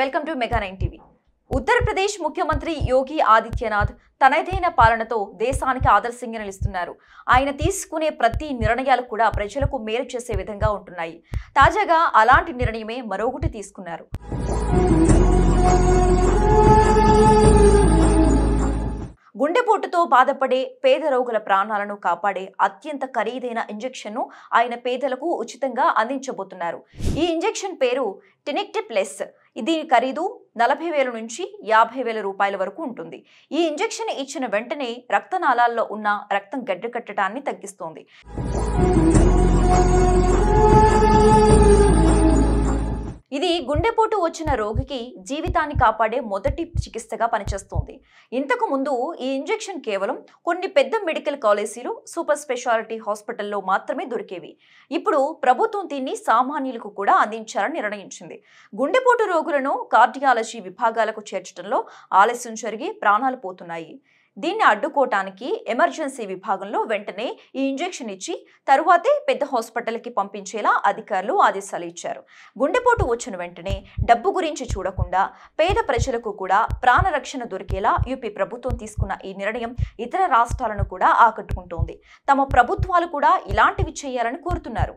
Welcome to mega 9 TV. Uttar Pradesh ముఖ్యమంత్రి యోగి ఆదిత్యనాథ్ తనదైన పాలనతో దేశానికి ఆదర్శంగా నిలుస్తున్నారు. ఆయన తీసుకునే ప్రతి నిర్ణయాలు కూడా ప్రజలకు మేలు చేసే విధంగా ఉంటున్నాయి. తాజాగా అలాంటి నిర్ణయమే మరొకటి తీసుకున్నారు. గుండెపోటుతో బాధపడే పేద రోగుల ప్రాణాలను కాపాడే అత్యంత ఖరీదైన ఇంజెక్షన్ను ఆయన పేదలకు ఉచితంగా అందించబోతున్నారు. ఈ ఇంజెక్షన్ పేరు టెనెక్టప్లెస్. దీని ఖరీదు 40,000 నుంచి 50,000 రూపాయల వరకు ఉంటుంది. ఈ ఇంజెక్షన్ ఇచ్చిన వెంటనే రక్తనాళాల్లో ఉన్న రక్తం గడ్డకట్టడాన్ని తగ్గిస్తుంది. ఇది గుండెపోటు వచ్చిన రోగికి జీవితాన్ని కాపాడే మొదటి చికిత్సగా పనిచేస్తుంది. ఇంతకు ముందు ఈ ఇంజెక్షన్ కేవలం కొన్ని పెద్ద మెడికల్ కాలేజీలు, సూపర్ స్పెషాలిటీ హాస్పిటల్లో మాత్రమే దొరికేవి. ఇప్పుడు ప్రభుత్వం దీన్ని సామాన్యులకు కూడా అందించాలని నిర్ణయించింది. గుండెపోటు రోగులను కార్డియాలజీ విభాగాలకు చేర్చడంలో ఆలస్యం జరిగి ప్రాణాలు పోతున్నాయి. దీన్ని అడ్డుకోవటానికి ఎమర్జెన్సీ విభాగంలో వెంటనే ఈ ఇంజెక్షన్ ఇచ్చి తరువాతే పెద్ద హాస్పిటల్కి పంపించేలా అధికారులు ఆదేశాలు ఇచ్చారు. గుండెపోటు వచ్చిన వెంటనే డబ్బు గురించి చూడకుండా పేద ప్రజలకు కూడా ప్రాణరక్షణ దొరికేలా యూపీ ప్రభుత్వం తీసుకున్న ఈ నిర్ణయం ఇతర రాష్ట్రాలను కూడా ఆకట్టుకుంటోంది. తమ ప్రభుత్వాలు కూడా ఇలాంటివి చేయాలని కోరుతున్నారు.